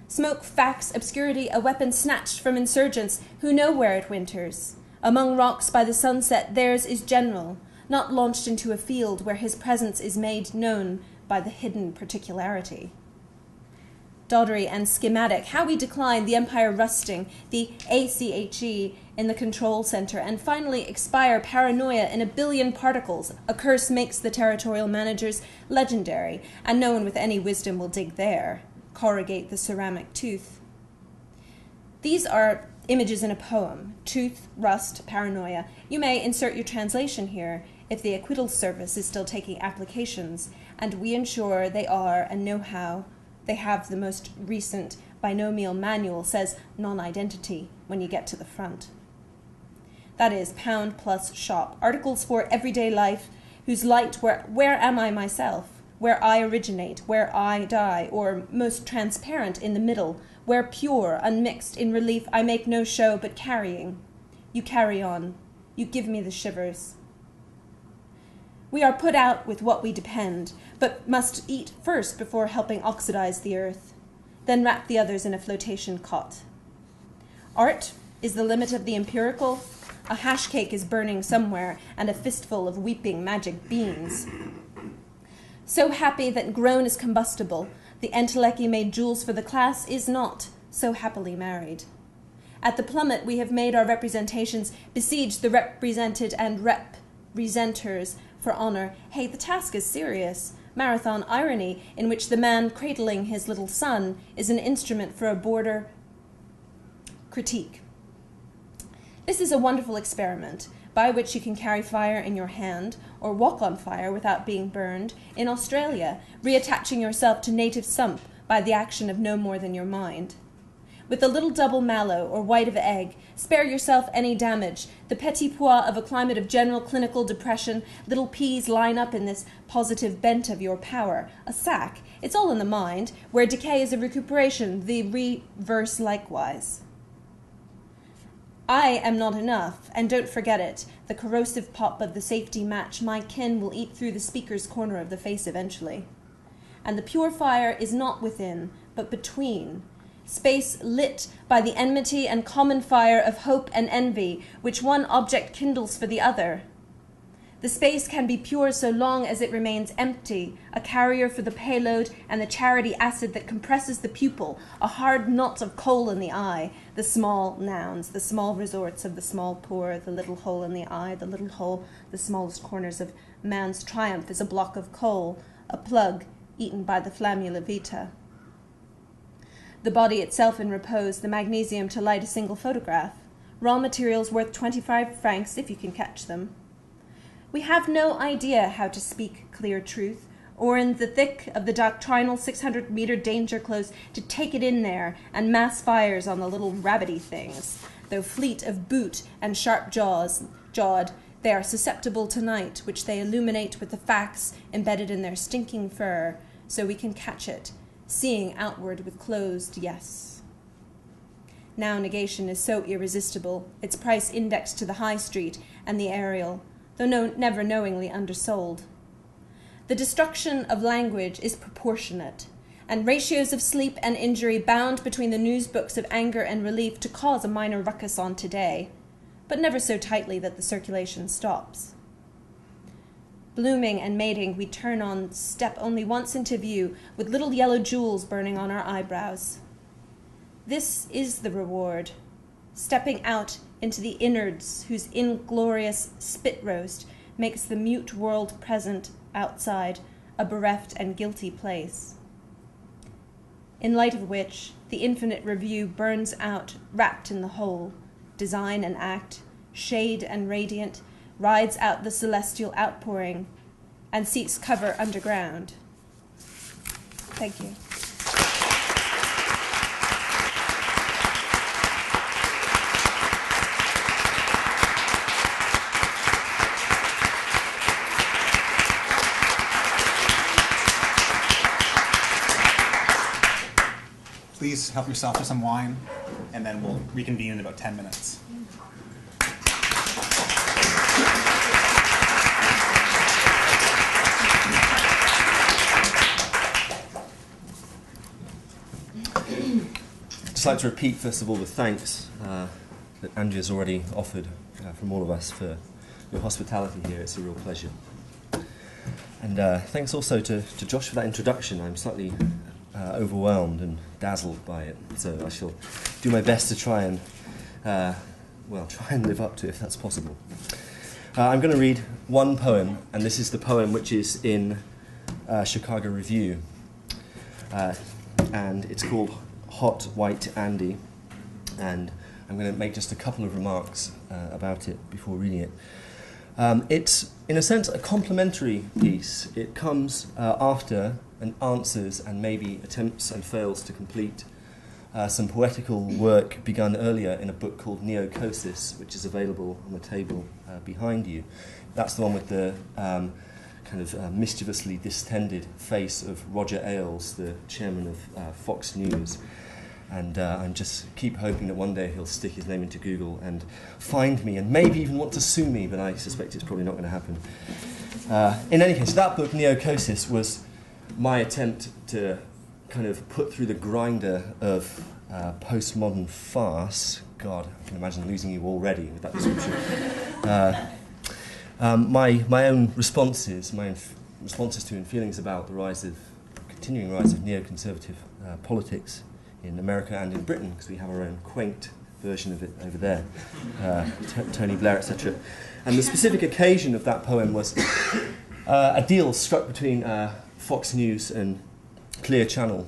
Smoke, facts, obscurity, a weapon snatched from insurgents who know where it winters. Among rocks by the sunset, theirs is general, not launched into a field where his presence is made known by the hidden particularity. Doddery and schematic, how we decline the empire rusting, the ACHE in the control center, and finally expire paranoia in a billion particles. A curse makes the territorial managers legendary, and no one with any wisdom will dig there, corrugate the ceramic tooth. These are images in a poem: tooth, rust, paranoia. You may insert your translation here if the acquittal service is still taking applications, and we ensure they are and know how. They have the most recent binomial manual says non-identity when you get to the front. That is pound plus shop. Articles for everyday life whose light where am I myself, where I originate, where I die, or most transparent in the middle, where pure, unmixed, in relief, I make no show but carrying. You carry on. You give me the shivers. We are put out with what we depend, but must eat first before helping oxidize the earth, then wrap the others in a flotation cot. Art is the limit of the empirical. A hash cake is burning somewhere, and a fistful of weeping magic beans. So happy that grown is combustible, the entelechy made jewels for the class is not so happily married. At the plummet we have made our representations, besieged the represented and representers for honor. Hey, the task is serious. Marathon irony, in which the man cradling his little son is an instrument for a border critique. This is a wonderful experiment, by which you can carry fire in your hand or walk on fire without being burned in Australia, reattaching yourself to native sump by the action of no more than your mind. With a little double mallow or white of egg, spare yourself any damage. The petit pois of a climate of general clinical depression, little peas line up in this positive bent of your power. A sack, it's all in the mind, where decay is a recuperation, the reverse likewise. I am not enough, and don't forget it, the corrosive pop of the safety match my kin will eat through the speaker's corner of the face eventually. And the pure fire is not within, but between, space lit by the enmity and common fire of hope and envy, which one object kindles for the other. The space can be pure so long as it remains empty, a carrier for the payload and the charity acid that compresses the pupil, a hard knot of coal in the eye, the small nouns, the small resorts of the small poor, the little hole in the eye, the little hole, the smallest corners of man's triumph is a block of coal, a plug eaten by the flammula vita. The body itself in repose, the magnesium to light a single photograph, raw materials worth 25 francs if you can catch them. We have no idea how to speak clear truth, or in the thick of the doctrinal 600-meter danger close to take it in there and mass fires on the little rabbity things. Though fleet of boot and sharp jawed, they are susceptible to night, which they illuminate with the facts embedded in their stinking fur, so we can catch it, seeing outward with closed yes. Now negation is so irresistible, its price indexed to the high street and the aerial, though never knowingly undersold. The destruction of language is proportionate, and ratios of sleep and injury bound between the news books of anger and relief to cause a minor ruckus on today, but never so tightly that the circulation stops. Blooming and mating, we turn on step only once into view, with little yellow jewels burning on our eyebrows. This is the reward, stepping out into the innards whose inglorious spit roast makes the mute world present outside a bereft and guilty place, in light of which the infinite review burns out, wrapped in the whole, design and act, shade and radiant, rides out the celestial outpouring, and seeks cover underground. Thank you. Please help yourself to some wine, and then we'll reconvene in about 10 minutes. I'd just like to repeat, first of all, the thanks that Andrea's already offered from all of us for your hospitality here. It's a real pleasure. And thanks also to Josh for that introduction. I'm slightly overwhelmed and dazzled by it, so I shall do my best to try and live up to it if that's possible. I'm going to read one poem, and this is the poem which is in Chicago Review, and it's called Hot White Andy, and I'm going to make just a couple of remarks about it before reading it. It's, in a sense, a complementary piece. It comes after and answers and maybe attempts and fails to complete some poetical work begun earlier in a book called Neocosis, which is available on the table behind you. That's the one with the mischievously distended face of Roger Ailes, the chairman of Fox News. And I'm just keep hoping that one day he'll stick his name into Google and find me and maybe even want to sue me, but I suspect it's probably not going to happen. In any case, that book, Neocosis, was my attempt to kind of put through the grinder of postmodern farce. God, I can imagine losing you already with that description. My own responses to and feelings about the continuing rise of neoconservative politics in America and in Britain, because we have our own quaint version of it over there, Tony Blair, etc. And the specific occasion of that poem was a deal struck between Fox News and Clear Channel,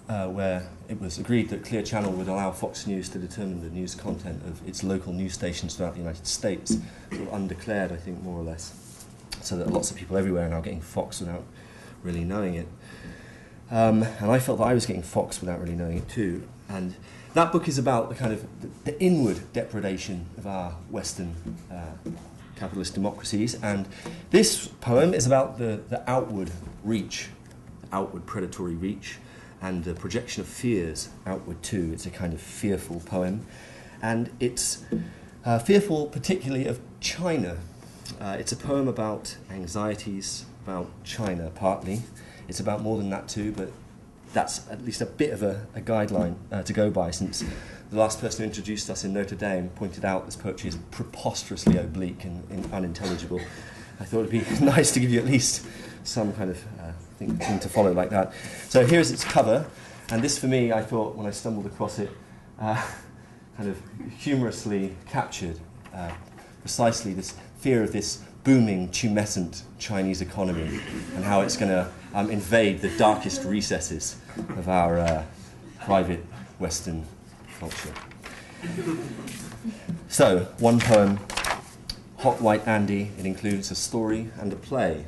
where it was agreed that Clear Channel would allow Fox News to determine the news content of its local news stations throughout the United States, sort of undeclared, I think, more or less, so that lots of people everywhere are now getting Fox without really knowing it. And I felt that I was getting Fox without really knowing it too. And that book is about the kind of the inward depredation of our Western capitalist democracies, and this poem is about the outward reach, outward predatory reach, and the projection of fears outward too. It's a kind of fearful poem, and it's fearful particularly of China. It's a poem about anxieties about China, partly. It's about more than that too, but that's at least a bit of a guideline to go by, since the last person who introduced us in Notre Dame pointed out this poetry is preposterously oblique and unintelligible. I thought it would be nice to give you at least some kind of thing to follow like that. So here's its cover, and this for me, I thought when I stumbled across it, kind of humorously captured precisely this fear of this booming, tumescent Chinese economy and how it's going to invade the darkest recesses of our private Western culture. So, one poem, Hot White Andy. It includes a story and a play.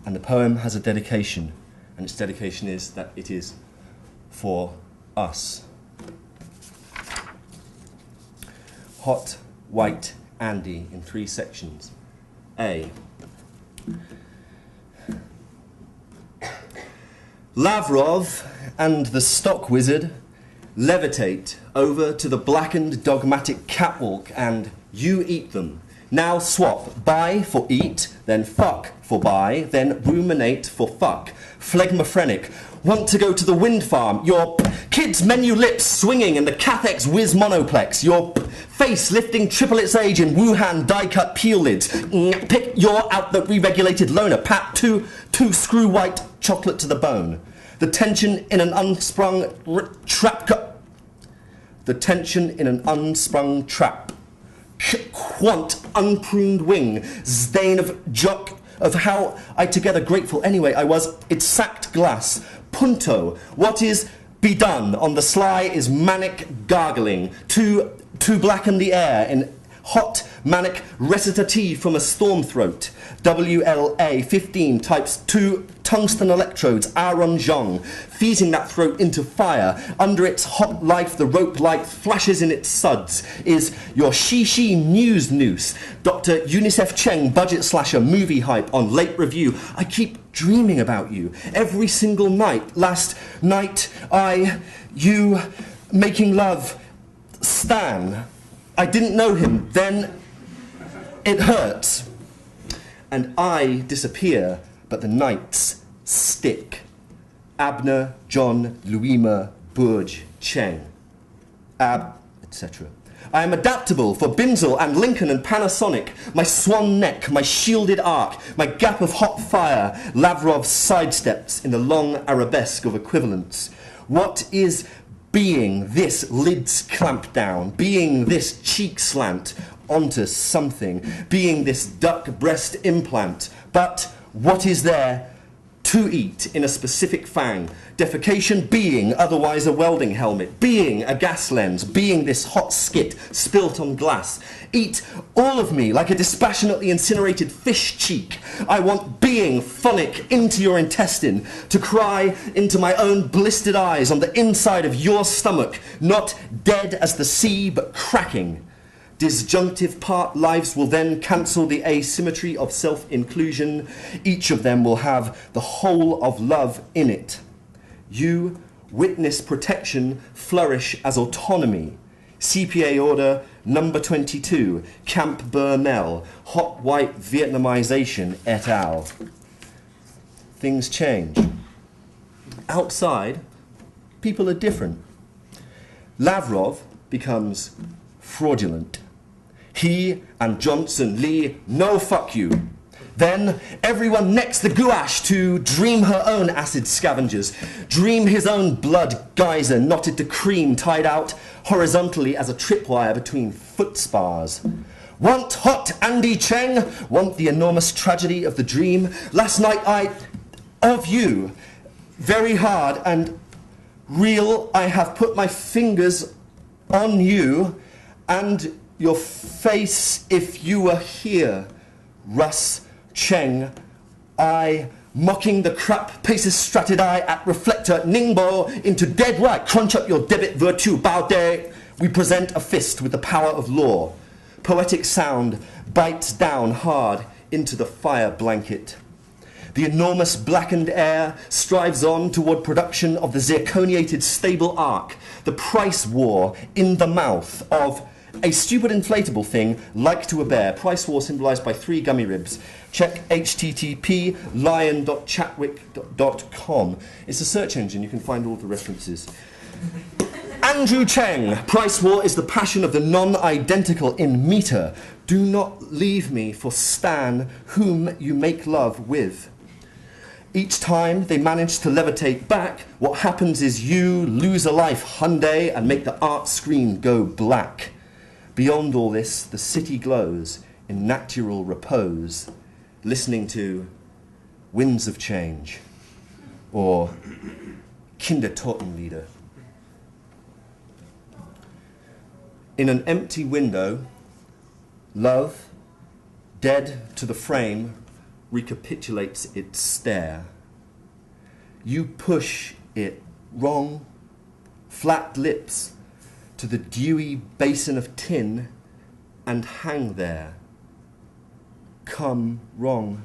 And the poem has a dedication, and its dedication is that it is for us. Hot White Andy in 3 sections. A. Lavrov and the stock wizard levitate over to the blackened dogmatic catwalk, and you eat them. Now swap buy for eat, then fuck for buy, then ruminate for fuck. Phlegmophrenic, want to go to the wind farm. Your kids' menu lips swinging in the Cathex Whiz monoplex. Your face lifting triple its age in Wuhan die-cut peel lids. Pick your out the re-regulated loner. Pat two screw white chocolate to the bone. The tension in an unsprung trap. The tension in an unsprung trap. Quant unpruned wing. Zdane of jock of how I together grateful anyway I was. It's sacked glass. Punto. What is be done on the sly is manic gargling. To blacken the air in hot manic recitative from a storm throat. WLA 15 types 2 tungsten electrodes, Aaron Zhong, feeding that throat into fire. Under its hot life, the rope light flashes in its suds. Is your Shishi news noose. Dr. UNICEF Cheng, budget slasher, movie hype on late review. I keep dreaming about you every single night. Last night, you, making love, Stan. I didn't know him, then it hurts. And I disappear, but the nights stick. Abner, John, Louima, Burge, Cheng. Etc. I am adaptable for Binzel and Lincoln and Panasonic. My swan neck, my shielded arc, my gap of hot fire. Lavrov sidesteps in the long arabesque of equivalence. What is being this lids clamped down, being this cheek slant onto something, being this duck breast implant? But what is there to eat in a specific fang? Defecation being otherwise a welding helmet, being a gas lens, being this hot skit spilt on glass. Eat all of me like a dispassionately incinerated fish cheek. I want being phonic into your intestine, to cry into my own blistered eyes on the inside of your stomach, not dead as the sea but cracking. Disjunctive part lives will then cancel the asymmetry of self-inclusion. Each of them will have the whole of love in it. You witness protection flourish as autonomy. CPA order number 22, Camp Burnell, hot white Vietnamization et al. Things change. Outside, people are different. Lavrov becomes fraudulent. He and Johnson Lee, no fuck you. Then everyone necks the gouache to dream her own acid scavengers, dream his own blood geyser knotted to cream tied out horizontally as a tripwire between foot spars. Want hot Andy Cheng? Want the enormous tragedy of the dream? Last night of you, very hard and real, I have put my fingers on you and your face if you were here. Russ Cheng, I, mocking the crap, paces stratted eye at reflector, Ningbo, into dead right, crunch up your debit virtue, bow day. We present a fist with the power of law. Poetic sound bites down hard into the fire blanket. The enormous blackened air strives on toward production of the zirconiated stable arc, the price war in the mouth of a stupid inflatable thing like to a bear. Price war symbolized by 3 gummy ribs. Check http lion.chatwick.com. It's a search engine, you can find all the references. Andrew Cheng, price war is the passion of the non-identical in meter. Do not leave me for Stan, whom you make love with. Each time they manage to levitate back, what happens is you lose a life Hyundai and make the art screen go black. Beyond all this, the city glows in natural repose, listening to Winds of Change or Kindertotenlieder. In an empty window, love, dead to the frame, recapitulates its stare. You push it wrong, flat lips, to the dewy basin of tin and hang there. Come wrong.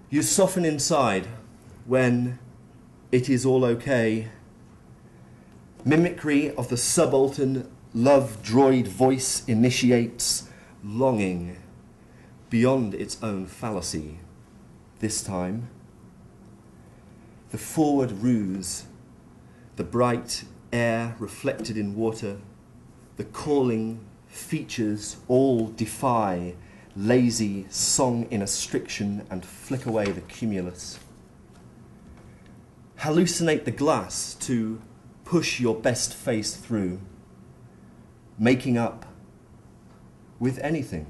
You soften inside when it is all okay. Mimicry of the subaltern love droid voice initiates longing beyond its own fallacy. This time, the forward ruse, the bright air reflected in water, the calling features all defy lazy song in a striction and flick away the cumulus. Hallucinate the glass to push your best face through, making up with anything.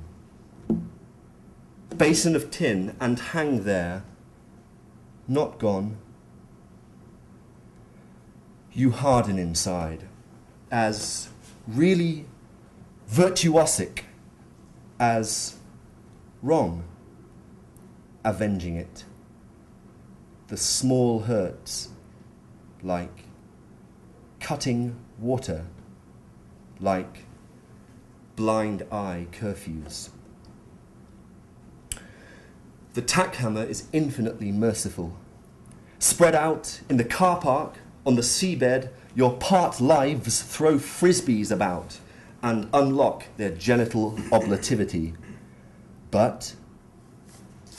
Basin of tin and hang there, not gone. You harden inside as really virtuosic as wrong, avenging it. The small hurts like cutting water, like blind eye curfews. The tack hammer is infinitely merciful. Spread out in the car park, on the seabed, your part lives throw frisbees about and unlock their genital oblativity. But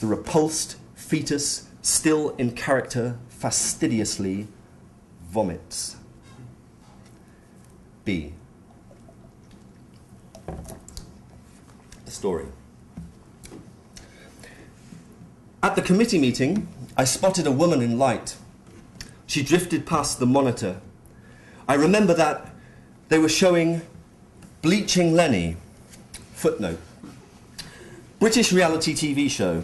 the repulsed fetus, still in character, fastidiously vomits. B. The story. At the committee meeting, I spotted a woman in light. She drifted past the monitor. I remember that they were showing Bleaching Lenny. Footnote. British reality TV show.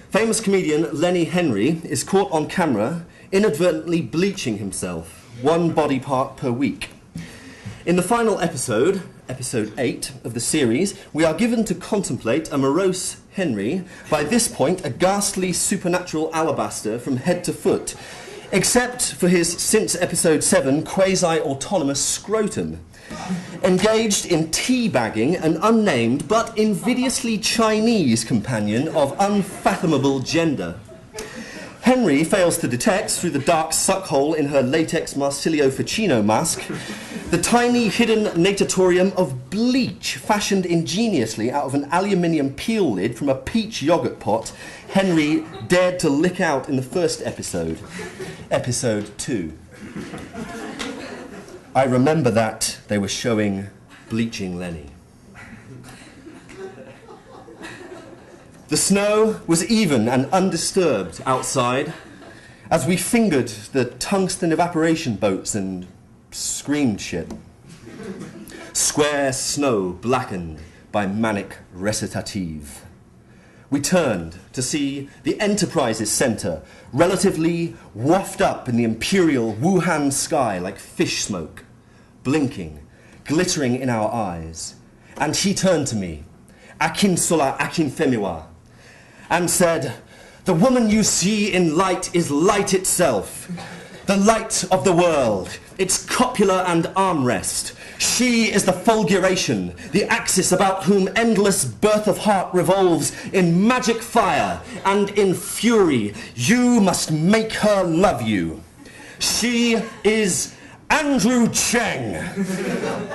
Famous comedian Lenny Henry is caught on camera inadvertently bleaching himself, 1 body part per week. In the final episode, episode 8 of the series, we are given to contemplate a morose Henry, by this point a ghastly supernatural alabaster from head to foot, except for his, since episode 7, quasi-autonomous scrotum. Engaged in teabagging an unnamed but invidiously Chinese companion of unfathomable gender. Henry fails to detect, through the dark suck-hole in her latex Marsilio Ficino mask, the tiny hidden natatorium of bleach fashioned ingeniously out of an aluminium peel lid from a peach yogurt pot Henry dared to lick out in the first episode, episode 2. I remember that they were showing Bleaching Lenny. The snow was even and undisturbed outside as we fingered the tungsten evaporation boats and screamed shit. Square snow blackened by manic recitative. We turned to see the Enterprises Center relatively waft up in the imperial Wuhan sky like fish smoke, blinking, glittering in our eyes. And he turned to me, Akin Sola Akin Femiwa, and said, "The woman you see in light is light itself, the light of the world, its copula and armrest. She is the fulguration, the axis about whom endless birth of heart revolves in magic fire and in fury. You must make her love you. She is Andrew Cheng,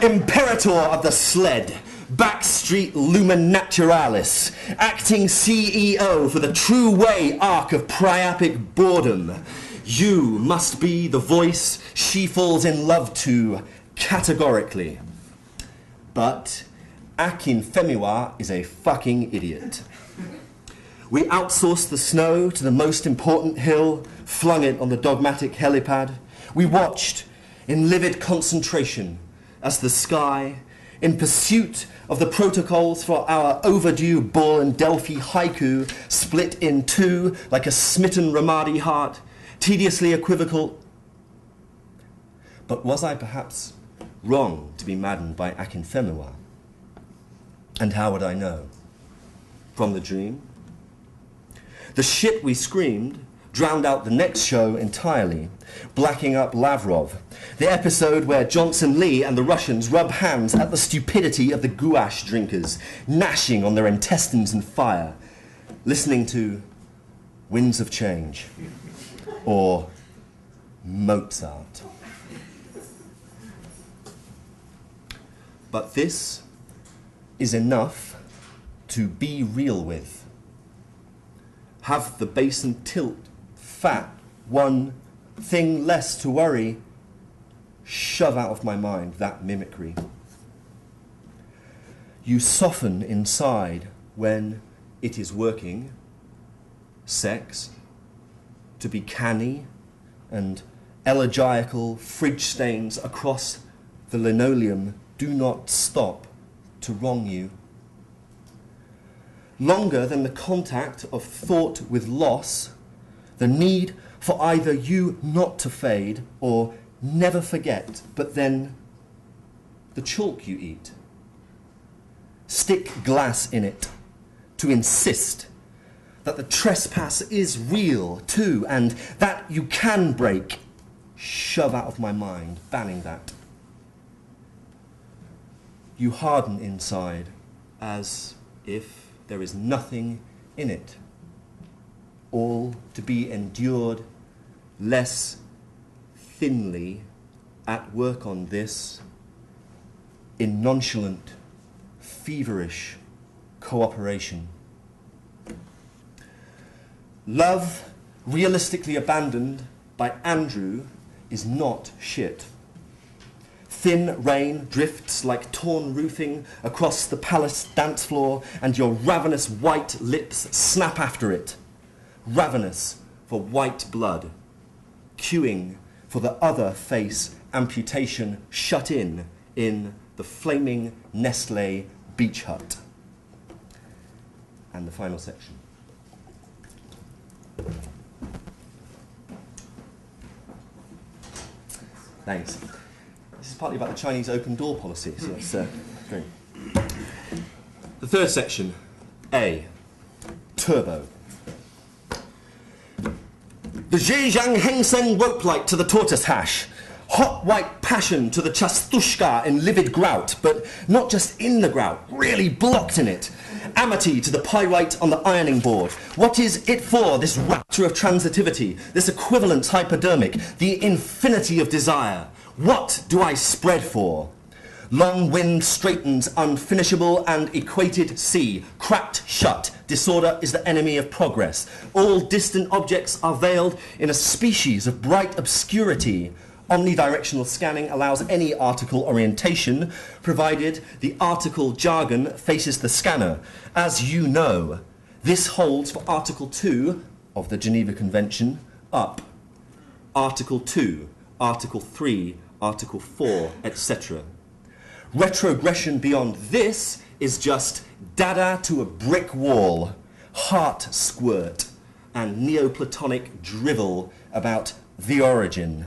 Imperator of the Sled, Backstreet Lumen Naturalis, acting CEO for the True Way arc of priapic boredom. You must be the voice she falls in love to, categorically." But Akin Femiwa is a fucking idiot. We outsourced the snow to the most important hill, flung it on the dogmatic helipad. We watched in livid concentration as the sky, in pursuit of the protocols for our overdue Bull and Delphi haiku, split in two like a smitten Ramadi heart, tediously equivocal. But was I perhaps wrong to be maddened by Akin Femiwa? And how would I know? From the dream? The shit we screamed drowned out the next show entirely, blacking up Lavrov, the episode where Johnson Lee and the Russians rub hands at the stupidity of the gouache drinkers, gnashing on their intestines in fire, listening to Winds of Change or Mozart. But this is enough to be real with. Have the basin tilt, fat, one thing less to worry, shove out of my mind that mimicry. You soften inside when it is working, sex, to be canny and elegiacal fridge stains across the linoleum do not stop to wrong you. Longer than the contact of thought with loss, the need for either you not to fade or never forget, but then the chalk you eat. Stick glass in it to insist that the trespass is real too and that you can break. Shove out of my mind, banning that. You harden inside as if there is nothing in it. All to be endured less thinly at work on this in nonchalant, feverish cooperation. Love, realistically abandoned by Andrew, is not shit. Thin rain drifts like torn roofing across the palace dance floor, and your ravenous white lips snap after it. Ravenous for white blood, queuing for the other face amputation shut in the flaming Nestlé beach hut. And the final section. Thanks. This is partly about the Chinese open door policy, so that's great. The third section, A, Turbo. The Zhejiang Hengseng rope light to the tortoise hash. Hot white passion to the chastushka in livid grout, but not just in the grout, really blocked in it. amity to the pyrite on the ironing board. What is it for, this rapture of transitivity, this equivalent hypodermic, the infinity of desire? What do I spread for? Long wind straightens unfinishable and equated sea, cracked shut. Disorder is the enemy of progress. All distant objects are veiled in a species of bright obscurity. Omnidirectional scanning allows any article orientation, provided the article jargon faces the scanner. As you know, this holds for Article 2 of the Geneva Convention, up. Article 2, Article 3, Article 4, etc. Retrogression beyond this is just dada to a brick wall, heart squirt, and Neoplatonic drivel about the origin.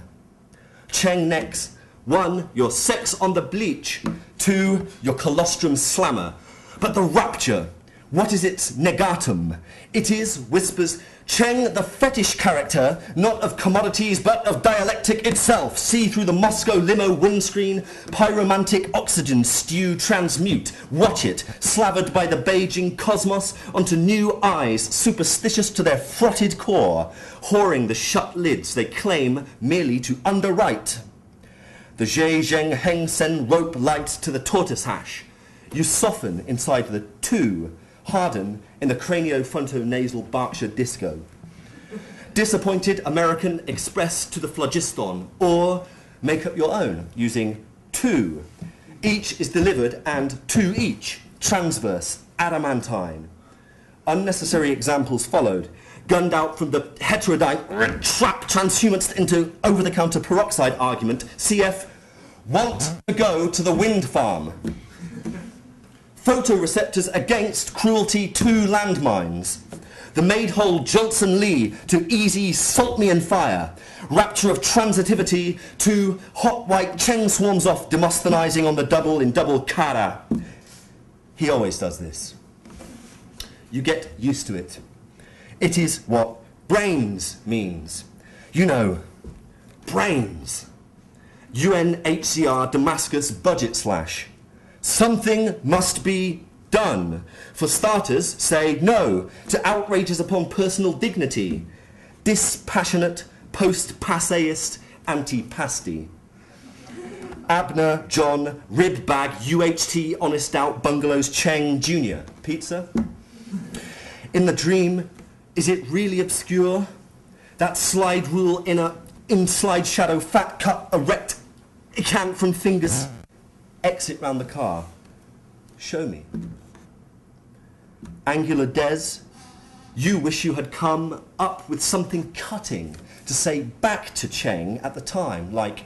Cheng next. 1, your sex on the bleach. 2, your colostrum slammer. But the rapture, what is its negatum? It is, whispers, Cheng the fetish character, not of commodities but of dialectic itself. See through the Moscow limo windscreen, pyromantic oxygen stew transmute. Watch it, slavered by the Beijing cosmos onto new eyes, superstitious to their frotted core, whoring the shut lids they claim merely to underwrite. The Zhe Zheng Heng Sen rope light to the tortoise hash. You soften inside the 2, harden in the cranio-frontonasal Berkshire disco. Disappointed American express to the phlogiston, or make up your own using 2. Each is delivered and 2 each, transverse, adamantine. Unnecessary examples followed, gunned out from the heterodyne trap transhumanced into over-the-counter peroxide argument, cf. Want to go to the wind farm. Photoreceptors against cruelty to landmines. The made-whole Johnson Lee to easy salt me and fire. Rapture of transitivity to hot white Cheng swarms off demosthenizing on the double in double cara. He always does this. You get used to it. It is what brains means. You know, brains. UNHCR Damascus budget slash. Something must be done. For starters, say no to outrages upon personal dignity. Dispassionate, post-passeist, anti-pasty. Abner, John, rib bag, UHT, honest out, bungalows, Cheng, Jr. Pizza? In the dream, is it really obscure? That slide rule in slide shadow, fat cut, erect, cant from fingers. Exit round the car. Show me. Angular des, you wish you had come up with something cutting to say back to Cheng at the time, like,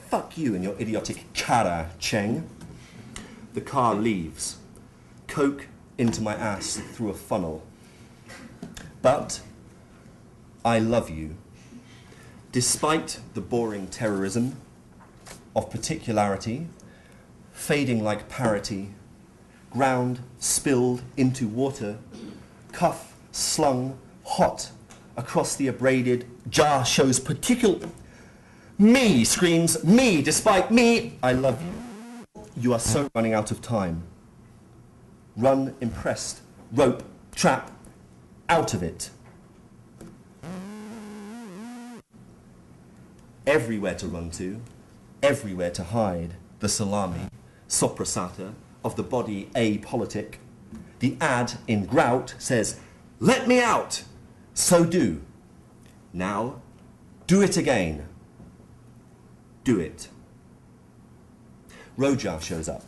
fuck you and your idiotic cara, Cheng. The car leaves. Coke into my ass through a funnel. But I love you. Despite the boring terrorism of particularity, fading like parity, ground spilled into water, cuff slung hot across the abraded jar shows particular. Me screams, me, despite me, I love you. You are so running out of time. Run impressed, rope, trap, out of it. Everywhere to run to, everywhere to hide, the salami, soprasata, of the body apolitic. The ad in grout says, let me out, so do. Now, do it again. Do it. Rojar shows up.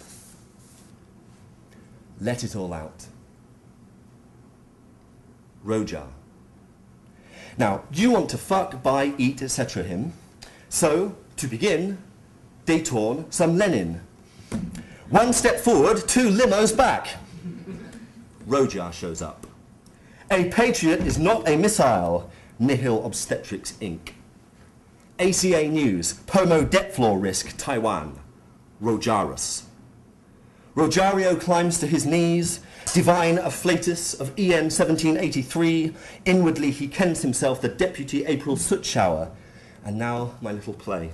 Let it all out. Rojar. Now, you want to fuck, buy, eat, etc. him. So, to begin, détourne some Lenin. 1 step forward, 2 limos back. Rojar shows up. A patriot is not a missile. Nihil Obstetrics Inc. ACA News, Pomo debt floor risk, Taiwan. Rojarus. Rojario climbs to his knees, divine afflatus of EN 1783. Inwardly he kens himself the deputy April soot shower. And now my little play.